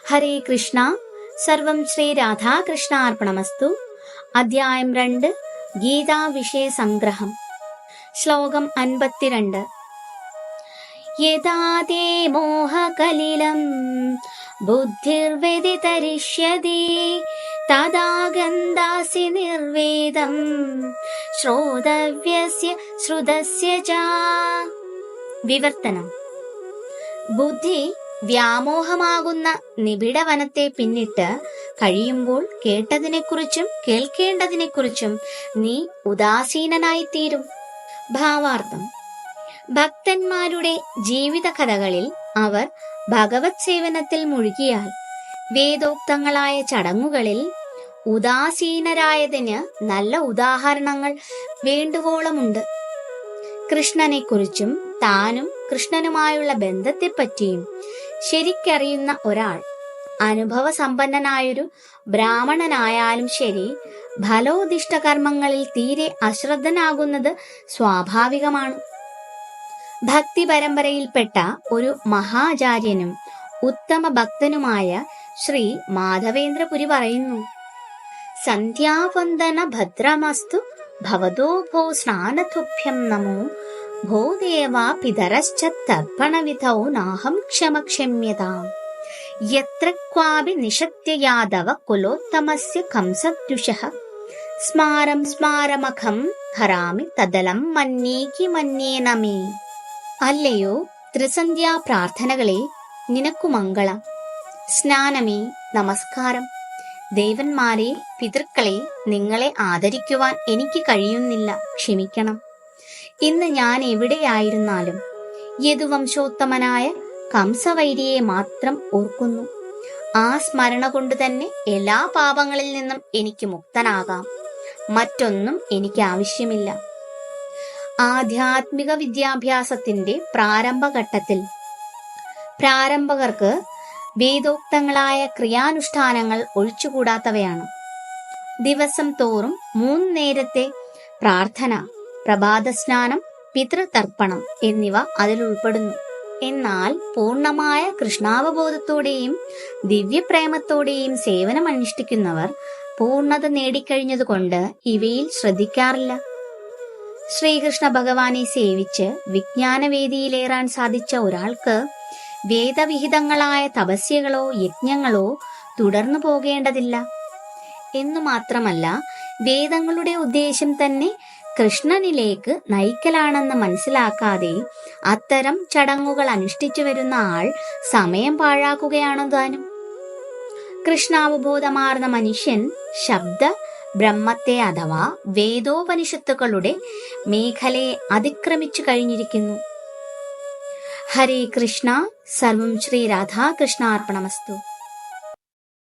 ഹരേ കൃഷ്ണ. സർവം ശ്രീ രാധാകൃഷ്ണാർപ്പണമസ്തു. അധ്യായം 2 ഗീതാ വിഷയ സംഗ്രഹം. ശ്ലോകം 52. യഥാ തേ മോഹകലിലം ബുദ്ധിർവ്യതിതരിഷ്യതി തദാ ഗന്ധാസി നിർവേദം ശ്രോതവ്യസ്യ ശ്രുതസ്യ ച. വിവർത്തനം. ബുദ്ധി വ്യാമോഹമാകുന്ന നിബിഡവനത്തെ പിന്നിട്ട് കഴിയുമ്പോൾ കേട്ടതിനെക്കുറിച്ചും കേൾക്കേണ്ടതിനെക്കുറിച്ചും നീ ഉദാസീനനായിത്തീരും. ഭാവാർത്ഥം. ഭക്തന്മാരുടെ ജീവിത കഥകളിൽ അവർ ഭഗവത് സേവനത്തിൽ മുഴുകിയാൽ വേദോക്തങ്ങളായ ചടങ്ങുകളിൽ ഉദാസീനരായതിന് നല്ല ഉദാഹരണങ്ങൾ വേണ്ടുവോളമുണ്ട്. കൃഷ്ണനെക്കുറിച്ചും താനും കൃഷ്ണനുമായുള്ള ബന്ധത്തെപ്പറ്റിയും ശരിക്കറിയുന്ന ഒരാൾ അനുഭവസമ്പന്നനായൊരു ബ്രാഹ്മണനായാലും ശരി, ഫലോദിഷ്ട കർമ്മങ്ങളിൽ തീരെ അശ്രദ്ധനാകുന്നത് സ്വാഭാവികമാണ്. ഭക്തി പരമ്പരയിൽപ്പെട്ട ഒരു മഹാചാര്യനും ഉത്തമ ഭക്തനുമായ ശ്രീ മാധവേന്ദ്രപുരി പറയുന്നു: സന്ധ്യാവന്ദന ഭദ്രമസ്തു ഭവതോ ഭോ സ്നാനതുഭ്യം നമോ ഭോ ദേവാ പിതരശ്ച തർപ്പണവിധൗ നാഹം ക്ഷമക്ഷമ്യതാം യത്ര ക്വാപി നിഷത്യ യാദവ കുലോത്തമസ്യ കംസദ്വിഷഃ സ്മാരം സ്മാരമഖം ഹരാമി തദലം മന്യേകി മന്യേന മേ. അല്ലയോ ത്രിസന്ധ്യാ പ്രാർത്ഥനകളെ, നിനക്കു മംഗളം. സ്നാനമേ നമസ്കാരം. ദേവന്മാരെ, പിതൃക്കളെ, നിങ്ങളെ ആദരിക്കുവാൻ എനിക്ക് കഴിയുന്നില്ല, ക്ഷമിക്കണം. ഇന്ന് ഞാൻ എവിടെയായിരുന്നാലും യദുവംശോത്തമനായ കംസവൈരിയെ മാത്രം ഓർക്കുന്നു. ആ സ്മരണ കൊണ്ട് തന്നെ എല്ലാ പാപങ്ങളിൽ നിന്നും എനിക്ക് മുക്തനാകാം. മറ്റൊന്നും എനിക്ക് ആവശ്യമില്ല. ആധ്യാത്മിക വിദ്യാഭ്യാസത്തിന്റെ പ്രാരംഭഘട്ടത്തിൽ പ്രാരംഭകർക്ക് വേദോക്തങ്ങളായ ക്രിയാനുഷ്ഠാനങ്ങൾ ഒഴിച്ചുകൂടാത്തവയാണ്. ദിവസം തോറും 3 നേരത്തെ പ്രാർത്ഥന, പ്രഭാതസ്നാനം, പിതൃതർപ്പണം എന്നിവ അതിൽ ഉൾപ്പെടുന്നു. എന്നാൽ പൂർണ്ണമായ കൃഷ്ണാവബോധത്തോടെയും ദിവ്യപ്രേമത്തോടെയും സേവനം അനുഷ്ഠിക്കുന്നവർ പൂർണ്ണത നേടിക്കഴിഞ്ഞതുകൊണ്ട് ഇവയിൽ ശ്രദ്ധിക്കാറില്ല. ശ്രീകൃഷ്ണ ഭഗവാനെ സേവിച്ച് വിജ്ഞാനവേദിയിലേറാൻ സാധിച്ച ഒരാൾക്ക് വേദവിഹിതങ്ങളായ തപസ്യകളോ യജ്ഞങ്ങളോ തുടർന്നു പോകേണ്ടതില്ല. എന്നു മാത്രമല്ല, വേദങ്ങളുടെ ഉദ്ദേശം തന്നെ കൃഷ്ണനിലേക്ക് നയിക്കലാണെന്ന് മനസ്സിലാക്കാതെ അത്തരം ചടങ്ങുകൾ അനുഷ്ഠിച്ചു വരുന്ന ആൾ സമയം പാഴാക്കുകയാണു താനും. കൃഷ്ണാവബോധമാർന്ന മനുഷ്യൻ ശബ്ദ ബ്രഹ്മത്തെ അഥവാ വേദോപനിഷത്തുക്കളുടെ മേഖലയെ അതിക്രമിച്ചു കഴിഞ്ഞിരിക്കുന്നു. ഹരേ കൃഷ്ണ. സർവം ശ്രീ രാധാകൃഷ്ണാർപ്പണമസ്തു.